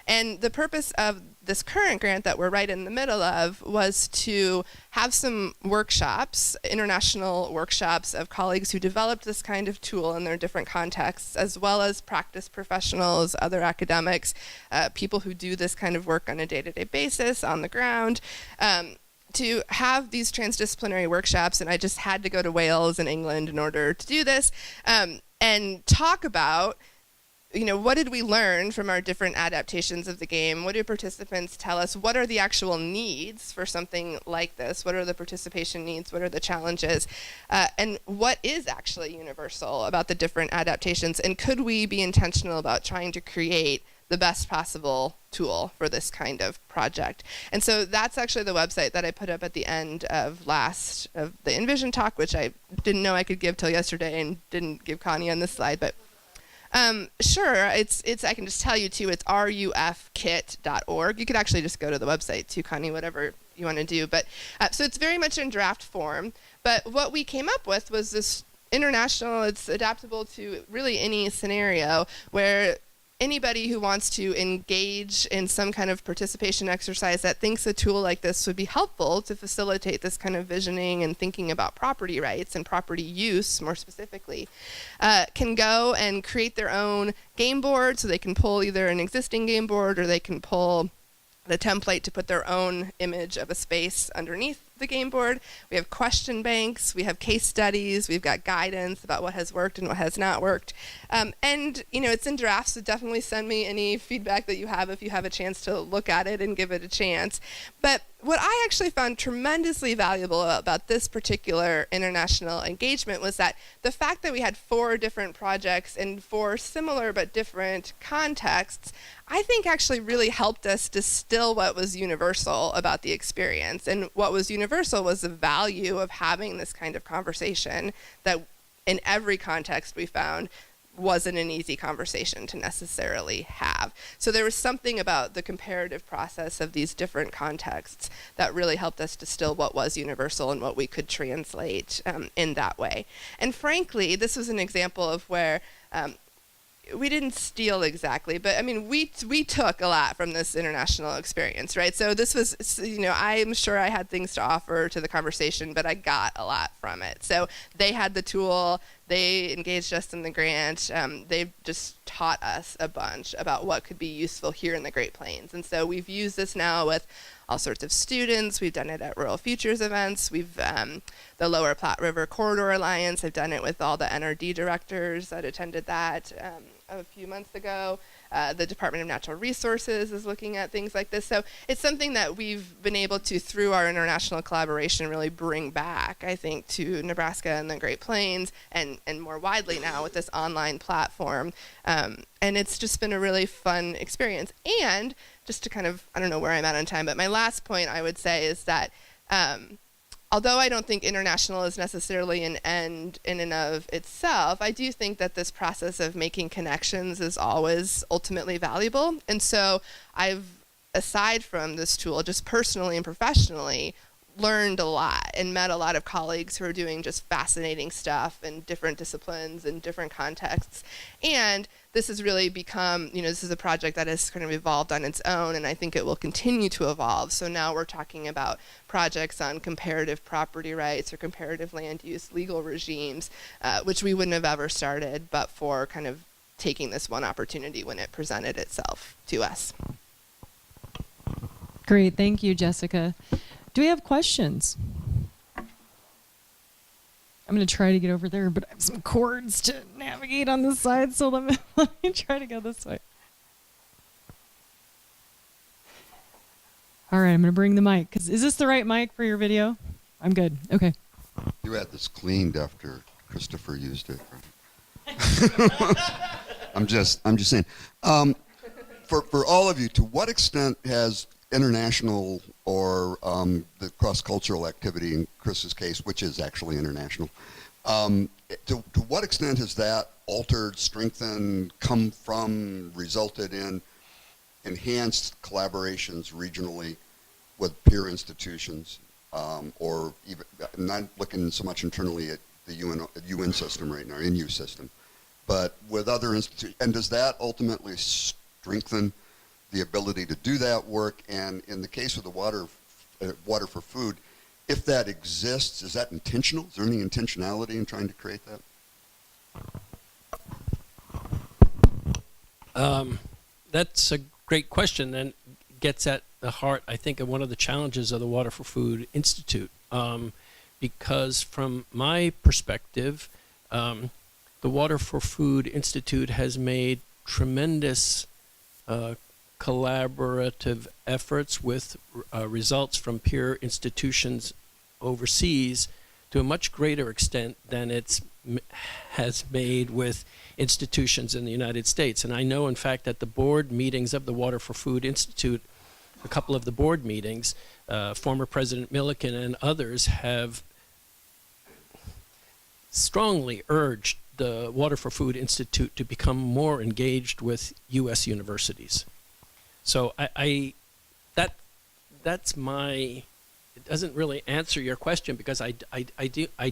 S4: And the purpose of this current grant that we're right in the middle of was to have some workshops, international workshops of colleagues who developed this kind of tool in their different contexts, as well as practice professionals, other academics, people who do this kind of work on a day-to-day basis on the ground, to have these transdisciplinary workshops. And I just had to go to Wales and England in order to do this, and talk about what did we learn from our different adaptations of the game? What do participants tell us? What are the actual needs for something like this? What are the participation needs? What are the challenges? And what is actually universal about the different adaptations? And could we be intentional about trying to create the best possible tool for this kind of project? And so that's actually the website that I put up at the end of the Envision talk, which I didn't know I could give till yesterday and didn't give Connie on this slide, but sure, it's I can just tell you too, it's rufkit.org. You could actually just go to the website too, Connie, whatever you want to do. But so it's very much in draft form. But what we came up with was this international, it's adaptable to really any scenario where anybody who wants to engage in some kind of participation exercise that thinks a tool like this would be helpful to facilitate this kind of visioning and thinking about property rights and property use more specifically, can go and create their own game board. So they can pull either an existing game board, or they can pull the template to put their own image of a space underneath the game board. We have question banks, we have case studies, we've got guidance about what has worked and what has not worked. And it's in draft, so definitely send me any feedback that you have if you have a chance to look at it and give it a chance. But what I actually found tremendously valuable about this particular international engagement was that the fact that we had 4 different projects in 4 similar but different contexts, I think actually really helped us distill what was universal about the experience. And what was universal was the value of having this kind of conversation that in every context we found wasn't an easy conversation to necessarily have. So there was something about the comparative process of these different contexts that really helped us distill what was universal and what we could translate in that way. And frankly, this was an example of where we didn't steal exactly, but I mean, we took a lot from this international experience, right? So this was, I'm sure I had things to offer to the conversation, but I got a lot from it. So they had the tool, they engaged us in the grant, they've just taught us a bunch about what could be useful here in the Great Plains. And so we've used this now with all sorts of students. We've done it at Rural Futures events. We've the Lower Platte River Corridor Alliance. I've done it with all the NRD directors that attended that a few months ago. The Department of Natural Resources is looking at things like this. So it's something that we've been able to, through our international collaboration, really bring back, I think, to Nebraska and the Great Plains, and more widely now with this online platform. And it's just been a really fun experience. And just to kind of, I don't know where I'm at on time, but my last point I would say is that although I don't think international is necessarily an end in and of itself, I do think that this process of making connections is always ultimately valuable. And so I've, aside from this tool, just personally and professionally, learned a lot and met a lot of colleagues who are doing just fascinating stuff in different disciplines and different contexts. And this has really become, this is a project that has kind of evolved on its own, and I think it will continue to evolve. So now we're talking about projects on comparative property rights or comparative land use legal regimes, which we wouldn't have ever started but for kind of taking this one opportunity when it presented itself to us.
S1: Great. Thank you, Jessica. Do we have questions? I'm going to try to get over there, but I have some cords to navigate on this side, so let me try to go this way. All right, I'm going to bring the mic. Is this the right mic for your video? I'm good. Okay.
S5: You had this cleaned after Christopher used it. I'm just saying. For all of you, to what extent has international or the cross-cultural activity in Chris's case, which is actually international, to what extent has that altered, strengthened, come from, resulted in enhanced collaborations regionally with peer institutions, or even, I'm not looking so much internally at the UN system right now, NU system, but with other institutions, and does that ultimately strengthen the ability to do that work? And in the case of the water for food, if that exists, is that intentional? Is there any intentionality in trying to create that?
S2: That's a great question, and gets at the heart, I think, of one of the challenges of the Water for Food Institute. Because from my perspective, the Water for Food Institute has made tremendous collaborative efforts with results from peer institutions overseas to a much greater extent than has made with institutions in the United States. And I know, in fact, at the board meetings of the Water for Food Institute, a couple of the board meetings, former President Milliken and others have strongly urged the Water for Food Institute to become more engaged with U.S. universities. So that's my. It doesn't really answer your question, because I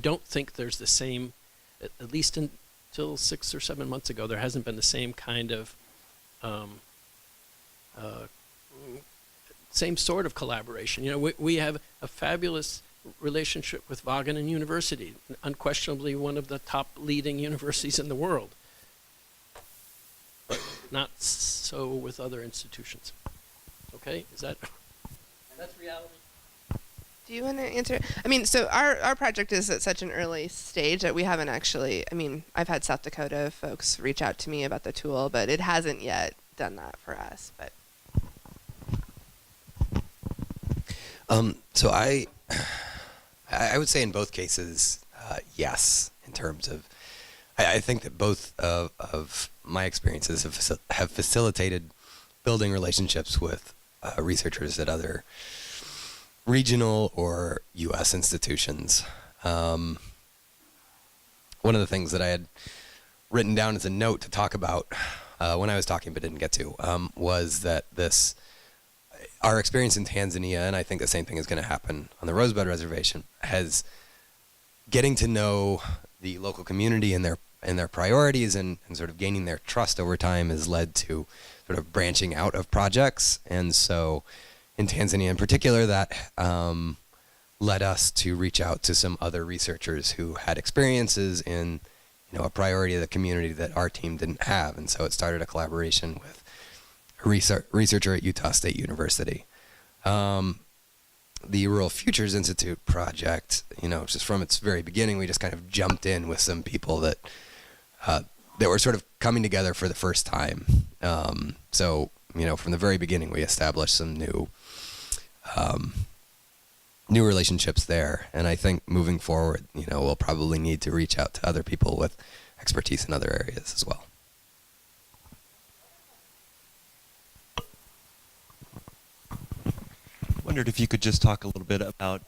S2: don't think there's the same, at least until 6 or 7 months ago, there hasn't been the same kind of same sort of collaboration. You know, we have a fabulous relationship with Wageningen University, unquestionably one of the top leading universities in the world, but not so with other institutions. Okay, that's reality.
S4: Do you want to answer? I mean, so our project is at such an early stage that we haven't actually, I mean, I've had South Dakota folks reach out to me about the tool, but it hasn't yet done that for us. But
S3: so I would say in both cases, yes, in terms of, I think that both of my experiences have facilitated building relationships with researchers at other regional or U.S. institutions. One of the things that I had written down as a note to talk about when I was talking but didn't get to was that our experience in Tanzania, and I think the same thing is going to happen on the Rosebud Reservation, has getting to know the local community and their priorities and sort of gaining their trust over time has led to sort of branching out of projects. And so in Tanzania in particular, that led us to reach out to some other researchers who had experiences in, a priority of the community that our team didn't have. And so it started a collaboration with a researcher at Utah State University. The Rural Futures Institute project, just from its very beginning, we just kind of jumped in with some people that were sort of coming together for the first time. So from the very beginning, we established some new relationships there. And I think moving forward, we'll probably need to reach out to other people with expertise in other areas as well.
S6: Wondered if you could just talk a little bit about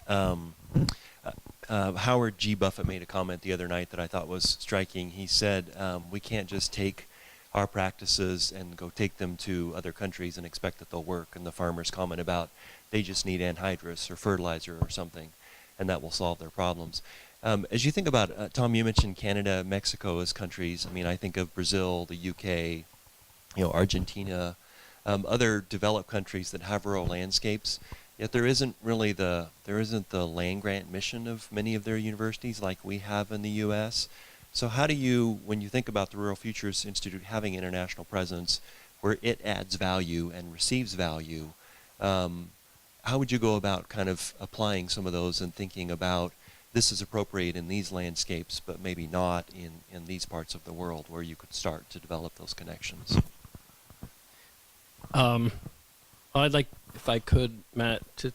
S6: Howard G. Buffett made a comment the other night that I thought was striking. He said, we can't just take our practices and go take them to other countries and expect that they'll work. And the farmer's comment about they just need anhydrous or fertilizer or something, and that will solve their problems. As you think about, Tom, you mentioned Canada, Mexico as countries. I mean, I think of Brazil, the UK, Argentina, other developed countries that have rural landscapes. Yet there isn't the land grant mission of many of their universities like we have in the U.S. So how do you, when you think about the Rural Futures Institute having international presence, where it adds value and receives value, how would you go about kind of applying some of those and thinking about this is appropriate in these landscapes, but maybe not in these parts of the world where you could start to develop those connections?
S2: I'd like, if I could, Matt, to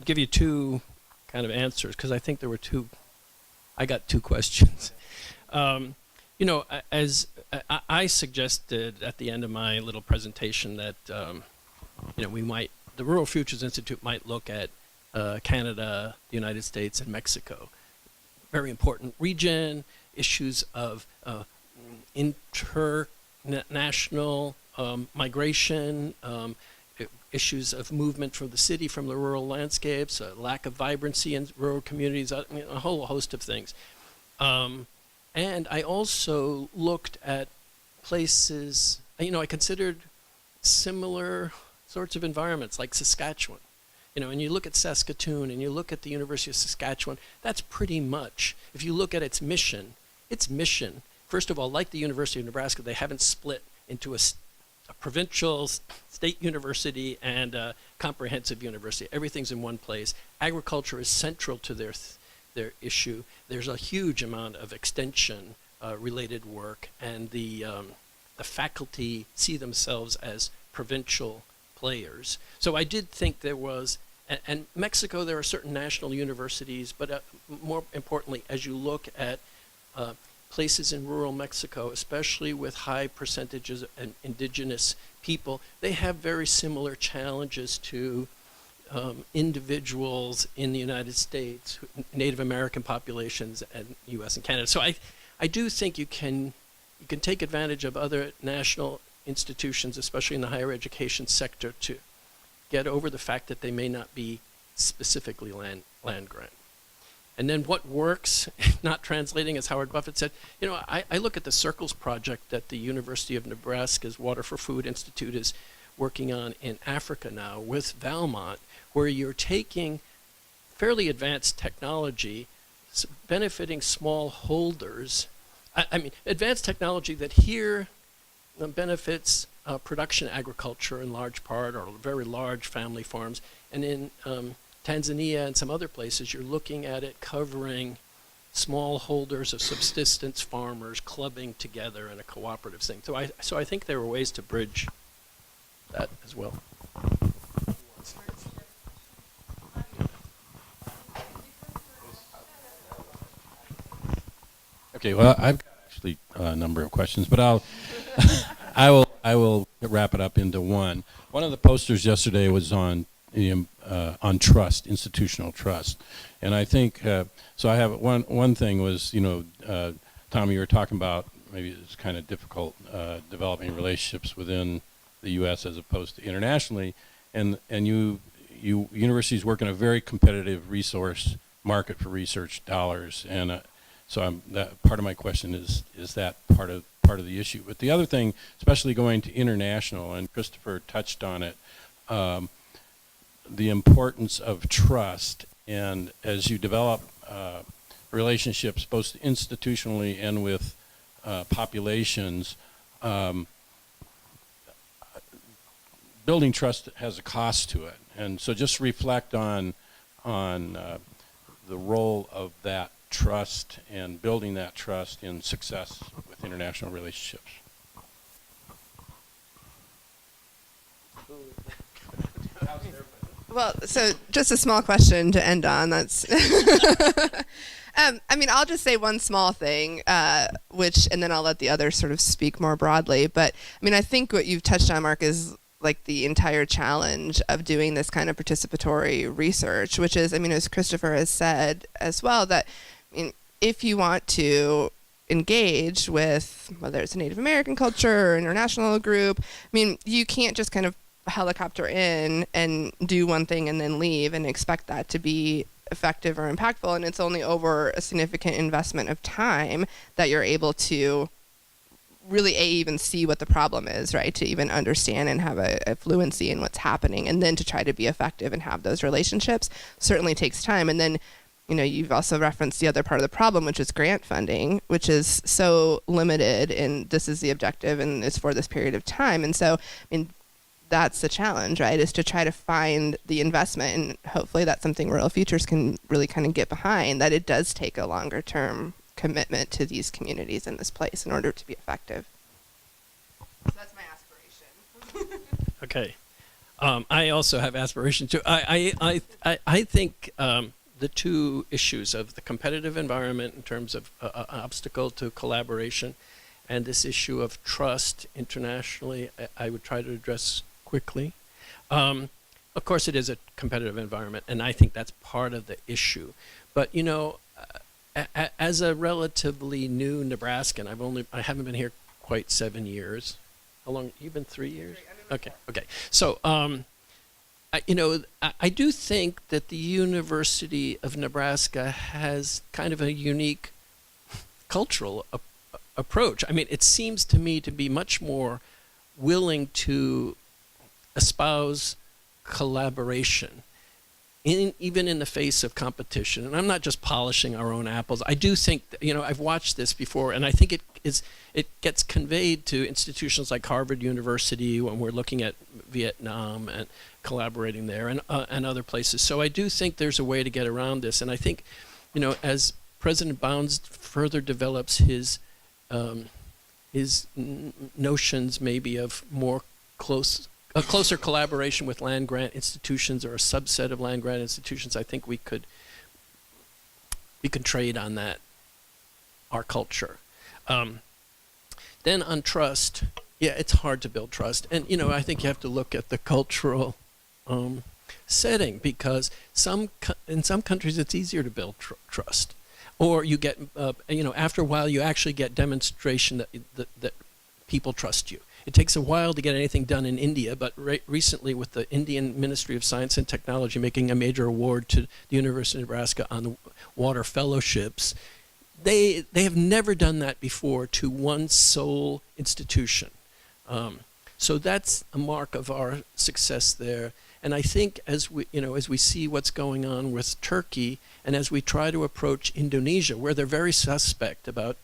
S2: give you two kind of answers, because I think there were I got two questions. As I suggested at the end of my little presentation that, the Rural Futures Institute might look at Canada, the United States, and Mexico. Very important region, issues of international migration, issues of movement from the city, from the rural landscapes, lack of vibrancy in rural communities, a whole host of things. And I also looked at places, I considered similar sorts of environments like Saskatchewan. And you look at Saskatoon and you look at the University of Saskatchewan, that's pretty much, if you look at its mission, first of all, like the University of Nebraska, they haven't split into a provincial state university and a comprehensive university. Everything's in one place. Agriculture is central to their issue. There's a huge amount of extension related work, and the faculty see themselves as provincial players. So I did think there was, and Mexico, there are certain national universities, but more importantly, as you look at places in rural Mexico, especially with high percentages of indigenous people, they have very similar challenges to individuals in the United States, Native American populations, and U.S. and Canada. So I do think you can take advantage of other national institutions, especially in the higher education sector, to get over the fact that they may not be specifically land grant. And then what works, not translating, as Howard Buffett said, I look at the Circles project that the University of Nebraska's Water for Food Institute is working on in Africa now with Valmont, where you're taking fairly advanced technology, benefiting small holders. I mean, advanced technology that here benefits production agriculture in large part, or very large family farms. And in Tanzania and some other places, you're looking at it covering small holders of subsistence farmers clubbing together in a cooperative thing. So I think there are ways to bridge that as well.
S7: Okay, well, I've got actually a number of questions, but I will wrap it up into one. One of the posters yesterday was on trust, institutional trust, and I think so. I have one thing was, Tommy, you were talking about maybe it's kind of difficult developing relationships within the U.S. as opposed to internationally, and universities work in a very competitive resource market for research dollars, and so that part of my question is that part of the issue. But the other thing, especially going to international, and Christopher touched on it, the importance of trust, and as you develop relationships both institutionally and with populations, building trust has a cost to it, and so just reflect on the role of that trust and building that trust in success with international relationships.
S4: Well, so just a small question to end on. That's, I'll just say one small thing, and then I'll let the others sort of speak more broadly. But I think what you've touched on, Mark, is like the entire challenge of doing this kind of participatory research, which is, as Christopher has said as well, that if you want to engage with whether it's a Native American culture or international group, you can't just kind of helicopter in and do one thing and then leave and expect that to be effective or impactful. And it's only over a significant investment of time that you're able to really even see what the problem is, right? To even understand and have a fluency in what's happening, and then to try to be effective and have those relationships certainly takes time. And then, you've also referenced the other part of the problem, which is grant funding, which is so limited, and this is the objective and it's for this period of time. And so, that's the challenge, right, is to try to find the investment, and hopefully that's something Rural Futures can really kind of get behind, that it does take a longer term commitment to these communities in this place in order to be effective. So that's my aspiration.
S2: Okay. I also have aspirations too. I think the two issues of the competitive environment in terms of obstacle to collaboration and this issue of trust internationally, I would try to address quickly. Of course, it is a competitive environment, and I think that's part of the issue. But, as a relatively new Nebraskan, I haven't been here quite 7 years. How long? You've been 3 years? Okay. So, I do think that the University of Nebraska has kind of a unique cultural approach. It seems to me to be much more willing to espouse collaboration, even in the face of competition. And I'm not just polishing our own apples. I do think that, I've watched this before, and I think it gets conveyed to institutions like Harvard University when we're looking at Vietnam and collaborating there, and other places. So I do think there's a way to get around this. And I think, as President Bounds further develops his notions maybe of a closer collaboration with land-grant institutions or a subset of land-grant institutions, I think we could trade on that, our culture. Then on trust, it's hard to build trust. And, I think you have to look at the cultural setting, because in some countries it's easier to build trust. Or you get, after a while you actually get demonstration that people trust you. It takes a while to get anything done in India, but recently with the Indian Ministry of Science and Technology making a major award to the University of Nebraska on the water fellowships, they have never done that before to one sole institution. So that's a mark of our success there. And I think as we see what's going on with Turkey, and as we try to approach Indonesia, where they're very suspect about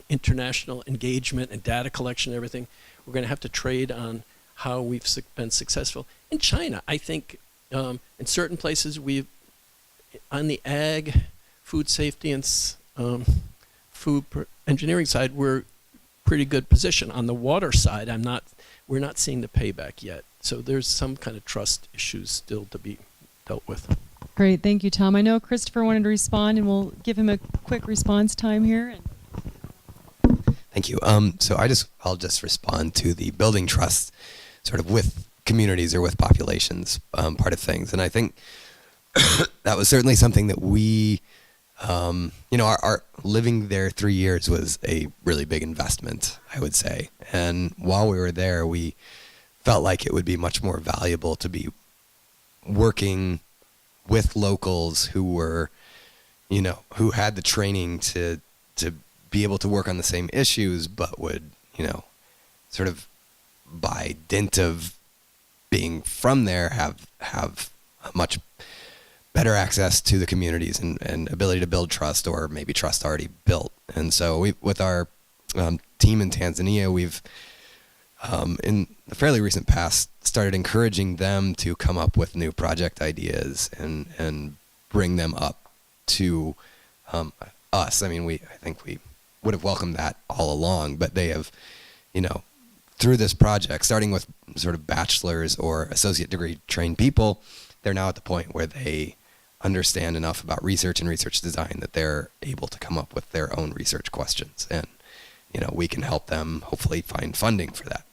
S2: international engagement and data collection and everything, we're going to have to trade on how we've been successful. In China, I think in certain places on the ag, food safety, and engineering side, we're pretty good position. On the water side, we're not seeing the payback yet. So there's some kind of trust issues still to be dealt with.
S1: Great, thank you, Tom. I know Christopher wanted to respond, and we'll give him a quick response time here.
S3: Thank you. So I'll just respond to the building trust sort of with communities or with populations part of things. And I think that was certainly something that we, our living there 3 years was a really big investment, I would say. And while we were there, we felt like it would be much more valuable to be working with locals who were, who had the training to be able to work on the same issues, but would, sort of by dint of being from there have a much better access to the communities and ability to build trust, or maybe trust already built. And so with our team in Tanzania, we've in the fairly recent past started encouraging them to come up with new project ideas and bring them up to us. I think we would have welcomed that all along, but they have, through this project, starting with sort of bachelor's or associate degree trained people, they're now at the point where they understand enough about research and research design that they're able to come up with their own research questions. And, we can help them hopefully find funding for that.